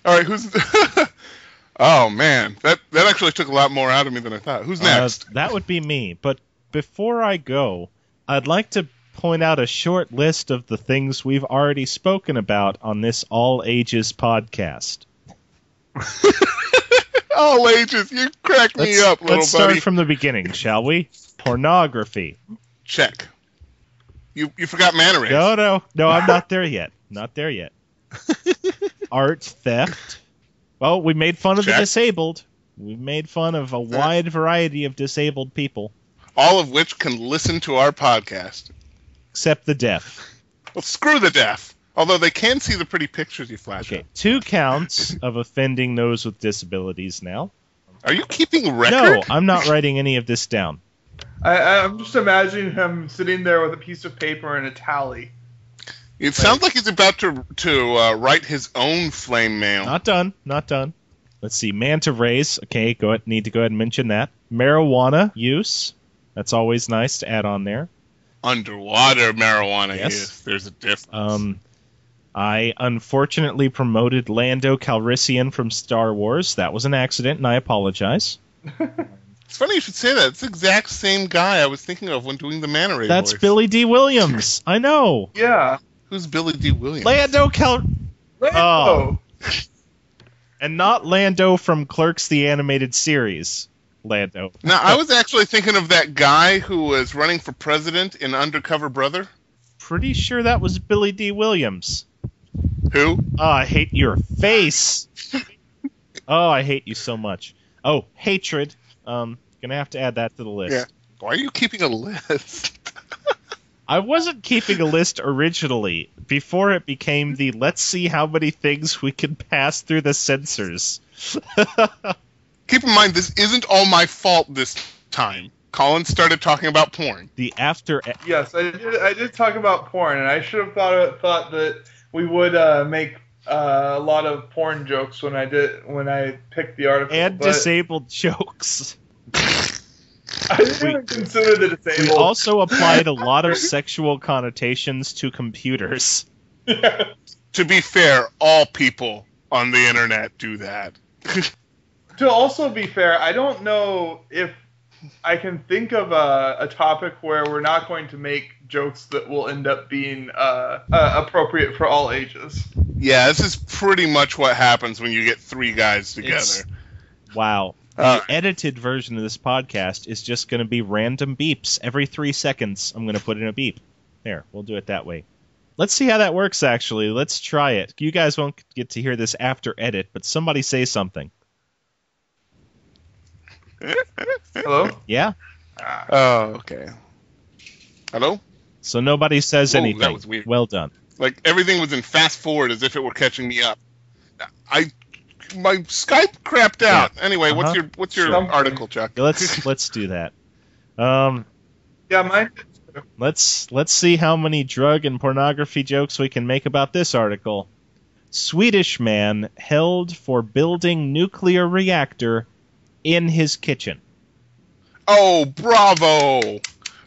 All right, who's... Oh, man. That actually took a lot more out of me than I thought. Who's next? That would be me. But before I go, I'd like to point out a short list of the things we've already spoken about on this All Ages podcast. All ages. You crack me up, little buddy. Let's start from the beginning, shall we? Pornography. Check. You forgot manta rays. No, I'm not there yet. Not there yet. Art theft. Well, we made fun of the disabled. We made fun of a wide variety of disabled people. All of which can listen to our podcast. Except the deaf. Well, screw the deaf. Although they can see the pretty pictures you flash up. 2 counts of offending those with disabilities now. Are you keeping record? No, I'm not writing any of this down. I'm just imagining him sitting there with a piece of paper and a tally. It sounds like he's about to write his own flame mail. Not done. Let's see. Manta rays. Okay, need to go ahead and mention that. Marijuana use. That's always nice to add on there. Underwater marijuana use. There's a difference. I unfortunately promoted Lando Calrissian from Star Wars. That was an accident, and I apologize. It's funny you should say that. It's the exact same guy I was thinking of when doing the manta ray That's voice. Billy D. Williams. I know. Yeah. Who's Billy D. Williams? Lando Lando! And not Lando from Clerks the Animated Series. Lando. Now, I was actually thinking of that guy who was running for president in Undercover Brother. Pretty sure that was Billy D. Williams. Who? Oh, I hate your face. Oh, I hate you so much. Oh, hatred. Gonna have to add that to the list. Yeah. Why are you keeping a list? I wasn't keeping a list originally, before it became the let's see how many things we can pass through the censors. Keep in mind, this isn't all my fault this time. Colin started talking about porn. Yes, I did talk about porn, and I should have thought that we would make a lot of porn jokes when I picked the article. And disabled jokes. I didn't even consider the disabled. We also applied a lot of sexual connotations to computers. To be fair, all people on the internet do that. To also be fair, I don't know if I can think of a topic where we're not going to make jokes that will end up being appropriate for all ages. Yeah, this is pretty much what happens when you get 3 guys together. Wow. The edited version of this podcast is just going to be random beeps. Every 3 seconds, I'm going to put in a beep. There, we'll do it that way. Let's see how that works, actually. Let's try it. You guys won't get to hear this after edit, but somebody say something. Hello? Yeah? Oh, okay. Hello? So nobody says anything. That was weird. Well done. Like, everything was in fast forward as if it were catching me up. My Skype crapped out. Yeah. Anyway, what's your article, Chuck? Let's do that. Yeah, mine. Let's see how many drug and pornography jokes we can make about this article. Swedish man held for building nuclear reactor in his kitchen. Oh, bravo!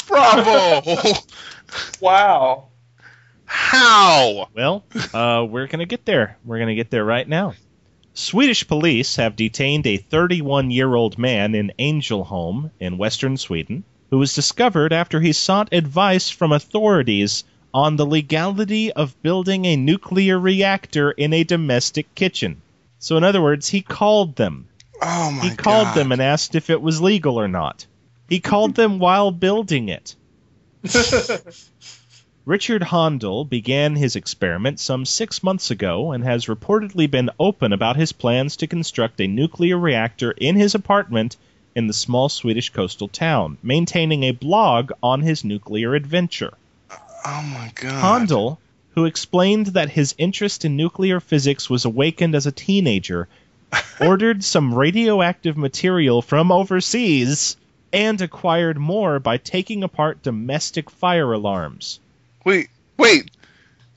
Bravo! Wow. How? Well, we're going to get there. We're going to get there right now. Swedish police have detained a 31-year-old man in Ängelholm in western Sweden who was discovered after he sought advice from authorities on the legality of building a nuclear reactor in a domestic kitchen. So in other words, he called them. Oh my God. He called them and asked if it was legal or not. He called them while building it. Richard Handel began his experiment some 6 months ago and has reportedly been open about his plans to construct a nuclear reactor in his apartment in the small Swedish coastal town, maintaining a blog on his nuclear adventure. Oh my God. Handel, who explained that his interest in nuclear physics was awakened as a teenager, ordered some radioactive material from overseas and acquired more by taking apart domestic fire alarms. Wait.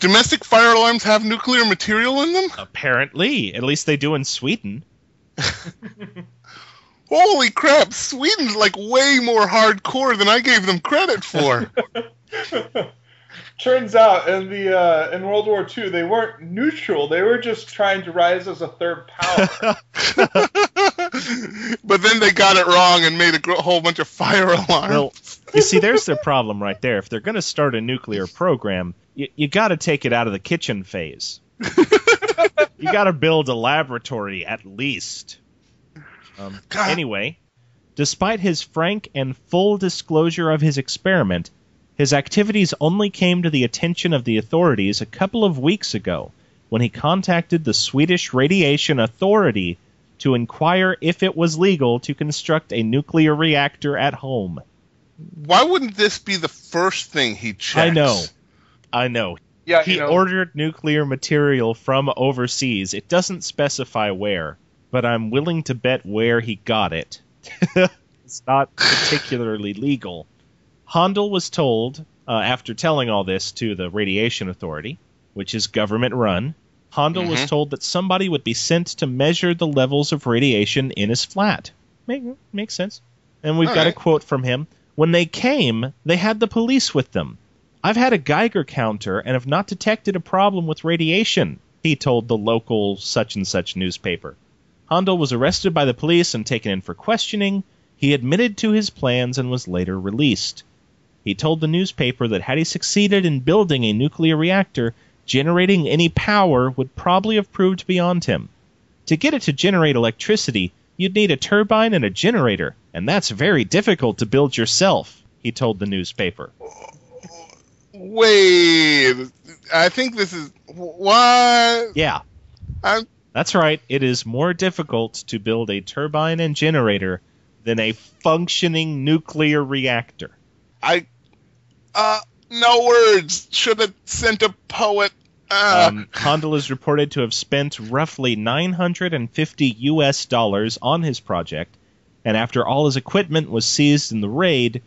Domestic fire alarms have nuclear material in them? Apparently. At least they do in Sweden. Holy crap, Sweden's like way more hardcore than I gave them credit for. Turns out in World War II they weren't neutral. They were just trying to rise as a third power. But then they got it wrong and made a whole bunch of fire alarms. Well, you see, there's their problem right there. If they're going to start a nuclear program, you got to take it out of the kitchen phase. You got to build a laboratory at least. Anyway, despite his frank and full disclosure of his experiment, his activities only came to the attention of the authorities a couple of weeks ago when he contacted the Swedish Radiation Authority to inquire if it was legal to construct a nuclear reactor at home. Why wouldn't this be the first thing he checks? I know. Yeah, he ordered nuclear material from overseas. It doesn't specify where, but I'm willing to bet where he got it. It's not particularly legal. Handel was told, after telling all this to the Radiation Authority, which is government-run, Handel was told that somebody would be sent to measure the levels of radiation in his flat. Makes sense. And we've got a quote from him. When they came, they had the police with them. I've had a Geiger counter and have not detected a problem with radiation, he told the local such-and-such newspaper. Handel was arrested by the police and taken in for questioning. He admitted to his plans and was later released. He told the newspaper that had he succeeded in building a nuclear reactor, generating any power would probably have proved beyond him. To get it to generate electricity, you'd need a turbine and a generator, and that's very difficult to build yourself, he told the newspaper. Wait, I think this is... What? Yeah. That's right. It is more difficult to build a turbine and generator than a functioning nuclear reactor. No words. Should have sent a poet. Handel is reported to have spent roughly $950 on his project, and after all his equipment was seized in the raid,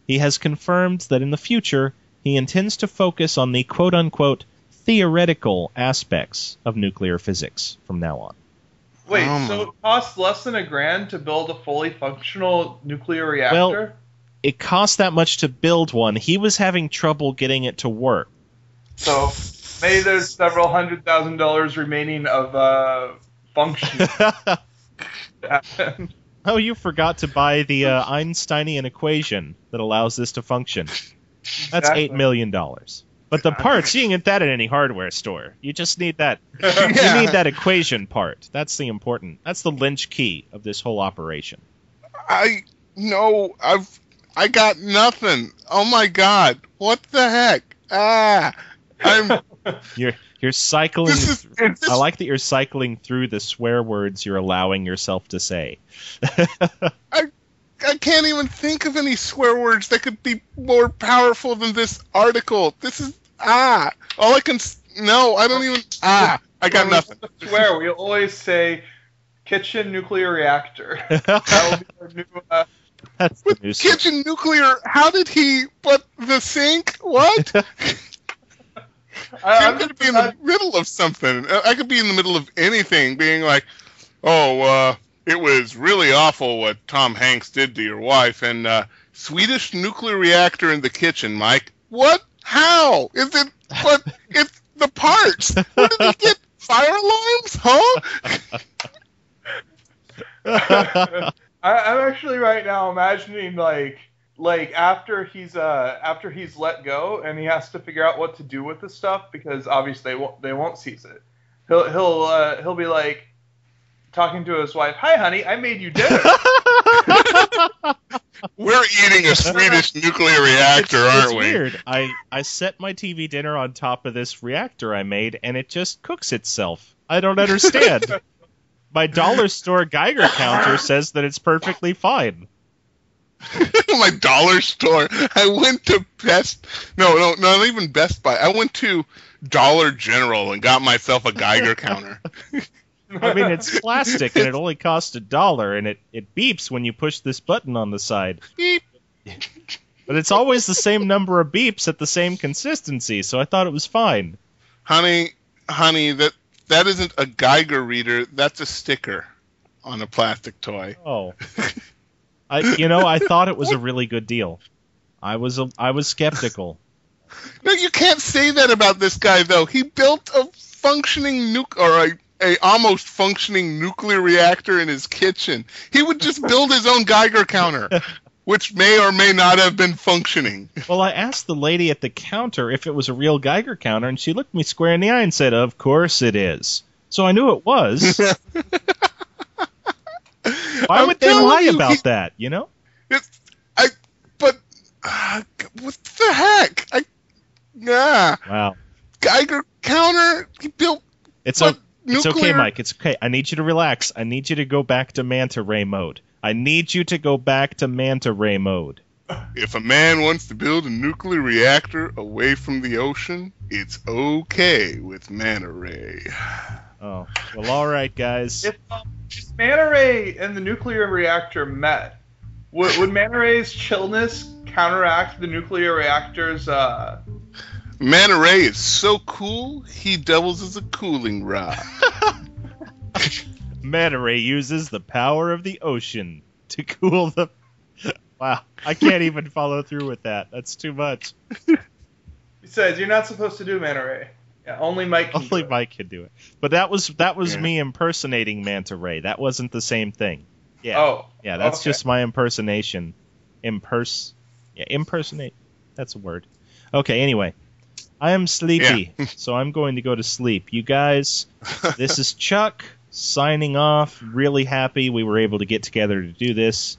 he has confirmed that in the future he intends to focus on the quote-unquote theoretical aspects of nuclear physics from now on. Wait, so it costs less than $1,000 to build a fully functional nuclear reactor? Well, it cost that much to build one. He was having trouble getting it to work. So maybe there's several $100,000 remaining of function. Oh, you forgot to buy the Einsteinian equation that allows this to function. That's $8 million. But the parts, you can get that at any hardware store. You just need that. You need that equation part. That's the lynch key of this whole operation. I got nothing. Oh my God! What the heck? You're cycling. I like that you're cycling through the swear words you're allowing yourself to say. I can't even think of any swear words that could be more powerful than this article. This is all I can. No, I don't even. I got nothing. Swear. We always say kitchen nuclear reactor. That will be our new. That's with kitchen nuclear. How did he? But the sink? What? I'm going to be in the middle of something. I could be in the middle of anything, being like, it was really awful what Tom Hanks did to your wife, and Swedish nuclear reactor in the kitchen, Mike. What? How? Is it? What? It's the parts. Where did he get fire alarms? Huh? I'm actually right now imagining like after he's let go and he has to figure out what to do with the stuff because obviously they won't seize it. He'll be like talking to his wife, "Hi honey, I made you dinner." We're eating a Swedish nuclear reactor, aren't we? It's weird. I set my TV dinner on top of this reactor I made and it just cooks itself. I don't understand. My dollar store Geiger counter says that it's perfectly fine. My dollar store. I went to No, not even Best Buy. I went to Dollar General and got myself a Geiger counter. I mean, it's plastic and it only costs $1, and it beeps when you push this button on the side. Beep. But it's always the same number of beeps at the same consistency, so I thought it was fine. Honey, that isn't a Geiger reader. That's a sticker on a plastic toy. Oh. I thought it was a really good deal. I was skeptical. No, you can't say that about this guy, though. He built a functioning a almost functioning nuclear reactor in his kitchen. He would just build his own Geiger counter, which may or may not have been functioning. Well, I asked the lady at the counter if it was a real Geiger counter, and she looked me square in the eye and said, "Of course it is." So I knew it was. Why would they lie about that, you know? What the heck? Wow. Geiger counter? He built... It's okay, Mike. It's okay. I need you to relax. I need you to go back to manta ray mode. If a man wants to build a nuclear reactor away from the ocean, it's okay with manta ray. Oh, well, all right, guys. If manta ray and the nuclear reactor met, would manta ray's chillness counteract the nuclear reactor's... Manta ray is so cool, he doubles as a cooling rod. Manta ray uses the power of the ocean to cool the... Wow, I can't even follow through with that. That's too much. Besides, you're not supposed to do manta ray. Yeah, only Mike can do it. Mike can do it. But that was me impersonating manta ray. That wasn't the same thing. Yeah. Oh. Yeah, that's just my impersonation. Impersonate. That's a word. Okay, anyway. I am sleepy, so I'm going to go to sleep. You guys, this is Chuck signing off. Really happy we were able to get together to do this.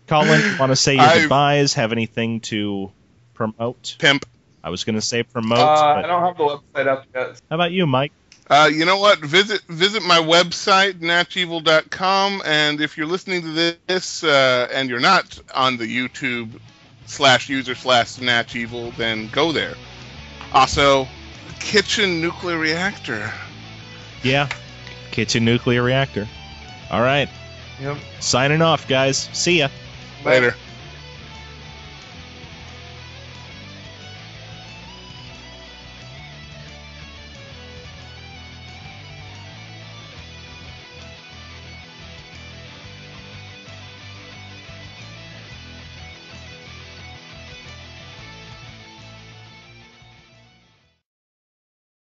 Colin, want to say your goodbyes? Have anything to promote? Pimp. I was going to say promote. I don't have the website up yet. How about you, Mike? You know what? Visit my website, natchevil.com, and if you're listening to this and you're not on the YouTube/user/natchevil, then go there. Also, kitchen nuclear reactor. Yeah, kitchen nuclear reactor. All right. Yep. Signing off, guys. See ya. Later.